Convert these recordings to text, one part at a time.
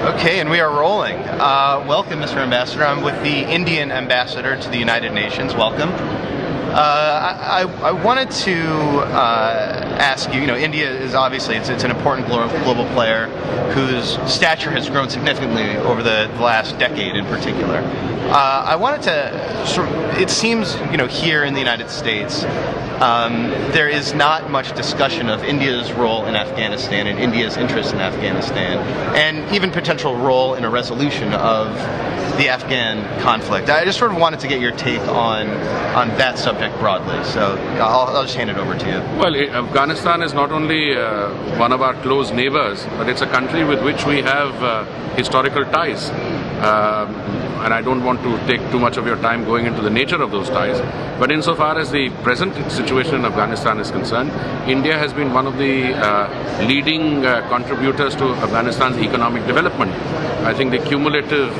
Okay, and we are rolling. Welcome, Mr. Ambassador. I'm with the Indian Ambassador to the United Nations. Welcome. I wanted to ask you, India is obviously, it's an important global player whose stature has grown significantly over the last decade in particular. I wanted to it seems, here in the United States, there is not much discussion of India's role in Afghanistan and India's interest in Afghanistan, and even potential role in a resolution of the Afghan conflict. I just sort of wanted to get your take on that subject broadly, so I'll just hand it over to you. Well, Afghanistan is not only one of our close neighbors, but it's a country with which we have historical ties. And I don't want to take too much of your time going into the nature of those ties. But insofar as the present situation in Afghanistan is concerned, India has been one of the leading contributors to Afghanistan's economic development. I think the cumulative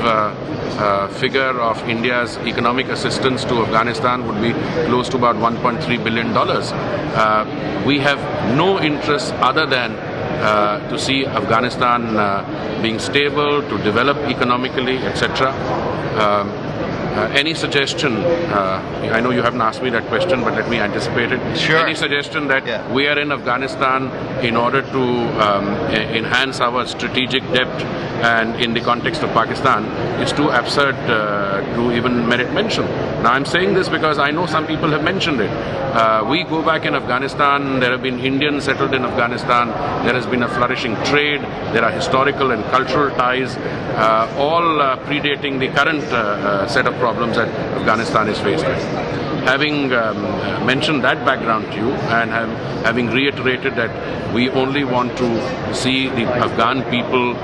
figure of India's economic assistance to Afghanistan would be close to about $1.3 billion. We have no interest other than to see Afghanistan being stable, to develop economically, etc. Any suggestion, I know you haven't asked me that question, but let me anticipate it. Sure. Any suggestion that we are in Afghanistan in order to enhance our strategic depth and in the context of Pakistan is too absurd to even merit mention. Now I'm saying this because I know some people have mentioned it. We go back in Afghanistan, there have been Indians settled in Afghanistan, there has been a flourishing trade, there are historical and cultural ties, all predating the current set of problems that Afghanistan is faced with. Having mentioned that background to you and having reiterated that we only want to see the Afghan people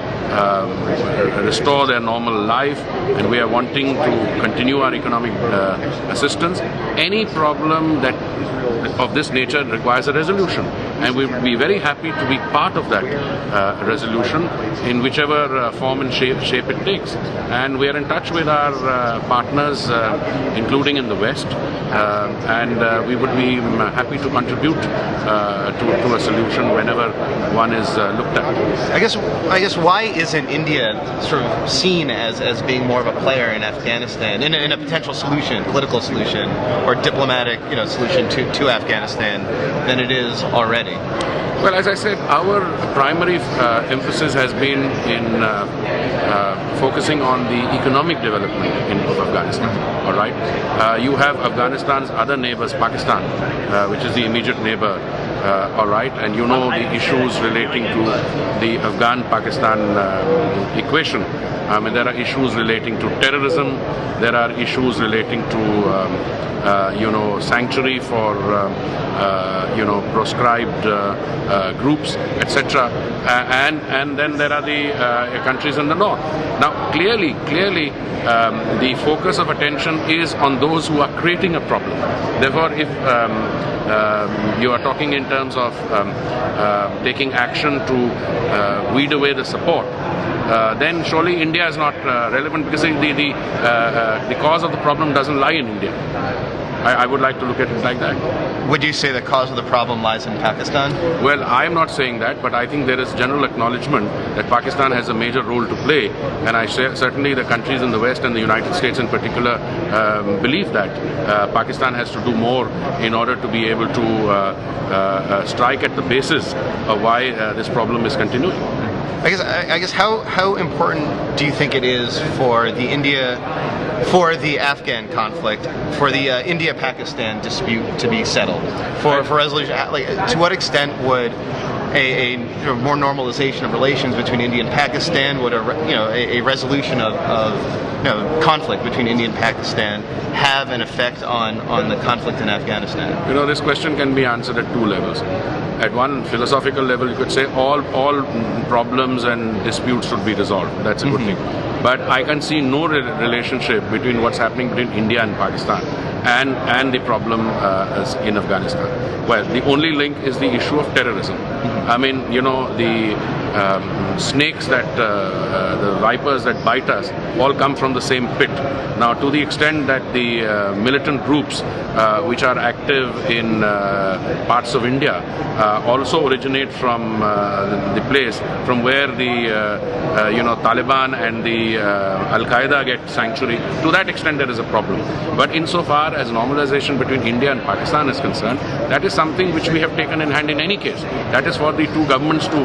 restore their normal life, and we are wanting to continue our economic assistance, any problem that of this nature requires a resolution, and we would be very happy to be part of that resolution in whichever form and shape it takes. And we are in touch with our partners, including in the West, and we would be happy to contribute to a solution whenever one is looked at. I guess why isn't India sort of seen as being more of a player in Afghanistan, in a potential solution, political solution, or diplomatic solution to Afghanistan than it is already? Well, as I said, our primary emphasis has been in focusing on the economic development of Afghanistan. All right, you have Afghanistan's other neighbors, Pakistan, which is the immediate neighbor. All right, and you know the issues relating to the Afghan-Pakistan equation. I mean, there are issues relating to terrorism. There are issues relating to sanctuary for proscribed groups, etc. And then there are the countries in the north. Now, clearly, the focus of attention is on those who are creating a problem. Therefore, if you are talking in terms of taking action to weed away the support, then surely India is not relevant, because the cause of the problem doesn't lie in India. I would like to look at it like that. Would you say the cause of the problem lies in Pakistan? Well, I'm not saying that, but I think there is general acknowledgement that Pakistan has a major role to play, and certainly the countries in the West and the United States in particular believe that Pakistan has to do more in order to be able to strike at the basis of why this problem is continuing. I guess how important do you think it is for the Afghan conflict, for the India-Pakistan dispute to be settled, for resolution? Like, to what extent would a more normalization of relations between India and Pakistan, would a resolution of conflict between India and Pakistan have an effect on the conflict in Afghanistan? This question can be answered at two levels. At one philosophical level, you could say all problems and disputes should be resolved. That's a good thing. But I can see no relationship between what's happening between India and Pakistan and the problem in Afghanistan. Well, the only link is the issue of terrorism. I mean, the snakes that, the vipers that bite us, all come from the same pit. Now, to the extent that the militant groups which are active in parts of India also originate from the place from where the Taliban and the Al-Qaeda get sanctuary, to that extent there is a problem. But insofar as normalization between India and Pakistan is concerned, that is something which we have taken in hand in any case. That is for the two governments to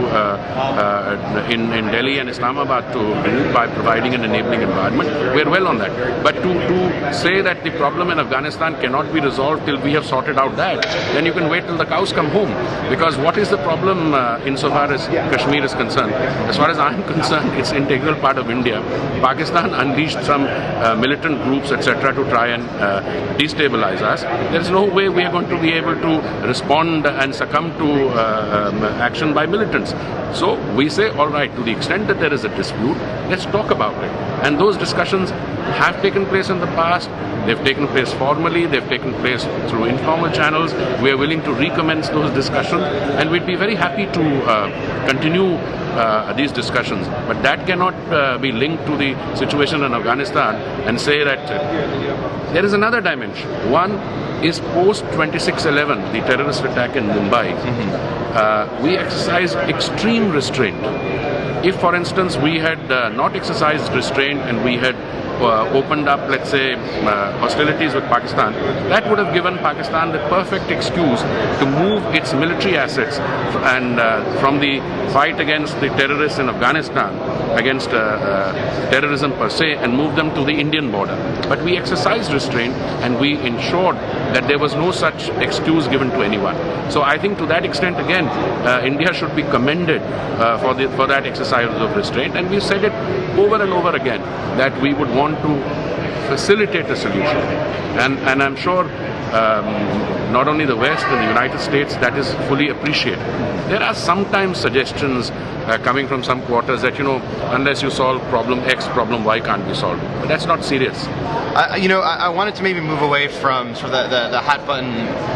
in Delhi and Islamabad to do by providing an enabling environment. We are well on that. But to say that the problem in Afghanistan cannot be resolved till we have sorted out that, then you can wait till the cows come home. Because what is the problem insofar as Kashmir is concerned? As far as I am concerned, it's an integral part of India. Pakistan unleashed some militant groups, etc., to try and destabilize us. There is no way we are going to be able to respond and succumb to action by militants. So we say, all right, to the extent that there is a dispute, let's talk about it. And those discussions have taken place in the past. They've taken place formally, they've taken place through informal channels. We are willing to recommence those discussions, and we'd be very happy to continue these discussions. But that cannot be linked to the situation in Afghanistan and say that there is another dimension. One is post 26/11, the terrorist attack in Mumbai. We exercised extreme restraint. If, for instance, we had not exercised restraint and we had opened up, let's say, hostilities with Pakistan, that would have given Pakistan the perfect excuse to move its military assets and from the fight against the terrorists in Afghanistan, against terrorism per se, and move them to the Indian border. But we exercised restraint and we ensured that there was no such excuse given to anyone. So I think to that extent, again, India should be commended for that exercise of restraint, and we've said it over and over again that we would want to facilitate a solution, and I'm sure not only the West and the United States, that is fully appreciated. There are sometimes suggestions coming from some quarters that, unless you solve problem X, problem Y can't be solved. But that's not serious. I wanted to maybe move away from sort of the hot button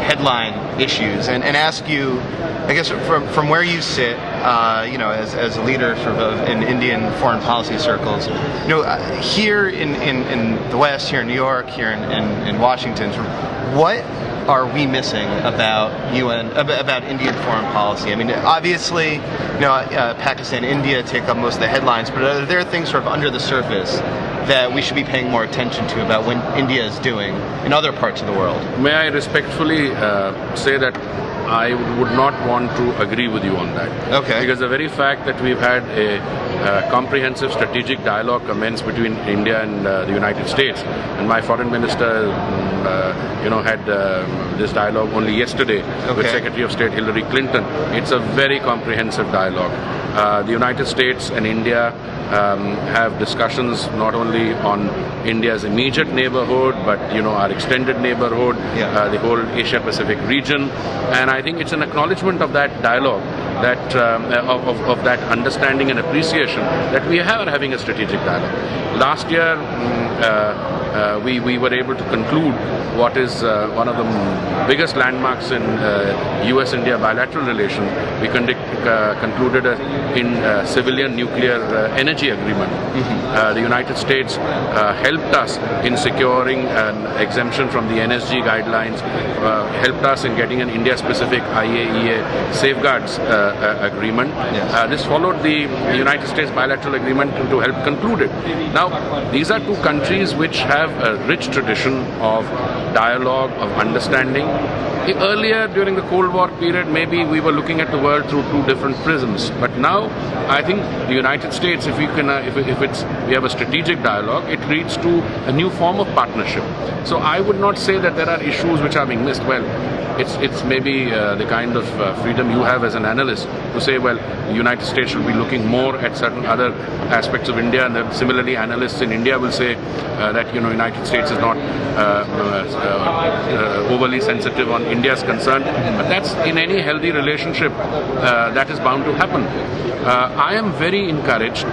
headline issues and ask you, I guess, from where you sit, as a leader sort of in Indian foreign policy circles, here in the West, here in New York, here in Washington, what are we missing about Indian foreign policy? I mean, obviously, Pakistan, India take up most of the headlines, but are there things sort of under the surface that we should be paying more attention to about what India is doing in other parts of the world? May I respectfully say that I would not want to agree with you on that. Okay. Because the very fact that we've had a comprehensive strategic dialogue commence between India and the United States, and my foreign minister, had this dialogue only yesterday with Secretary of State Hillary Clinton. It's a very comprehensive dialogue. The United States and India have discussions not only on India's immediate neighborhood, but our extended neighborhood, the whole Asia-Pacific region, and I think it's an acknowledgement of that dialogue, that of that understanding and appreciation that we are having a strategic dialogue. Last year, we were able to conclude what is one of the biggest landmarks in US-India bilateral relations. We concluded a civilian nuclear energy agreement. The United States helped us in securing an exemption from the NSG guidelines, helped us in getting an India-specific IAEA safeguards agreement. This followed the United States bilateral agreement to help conclude it. Now, these are two countries which have a rich tradition of dialogue, of understanding. Earlier, during the Cold War period, maybe we were looking at the world through two different prisms. But now, I think the United States, if we have a strategic dialogue, it leads to a new form of partnership. So I would not say that there are issues which are being missed. Well, it's maybe the kind of freedom you have as an analyst to say, well, the United States should be looking more at certain other aspects of India, and then similarly analysts in India will say that United States is not overly sensitive on India's concern. But that's, in any healthy relationship, that is bound to happen. I am very encouraged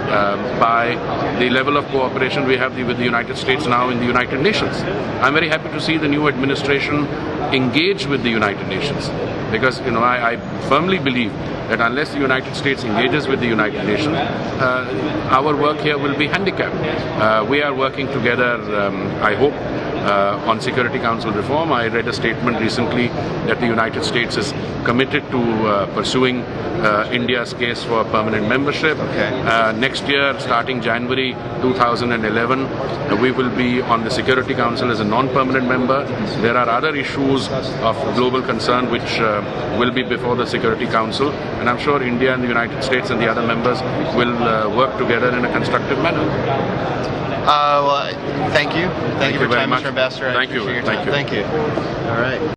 by the level of cooperation we have with the United States now in the United Nations. I'm very happy to see the new administration engage with the United Nations, because I firmly believe that unless the United States engages with the United Nations, our work here will be handicapped. We are working together, I hope, on Security Council reform. I read a statement recently that the United States is committed to pursuing India's case for permanent membership. Okay. Next year, starting January 2011, we will be on the Security Council as a non-permanent member. There are other issues of global concern which will be before the Security Council, and I'm sure India and the United States and the other members will work together in a constructive manner. Well, thank you. Thank you for your very time, much. Mr. Ambassador. I Thank you. appreciate your time. Thank you. Thank you. All right.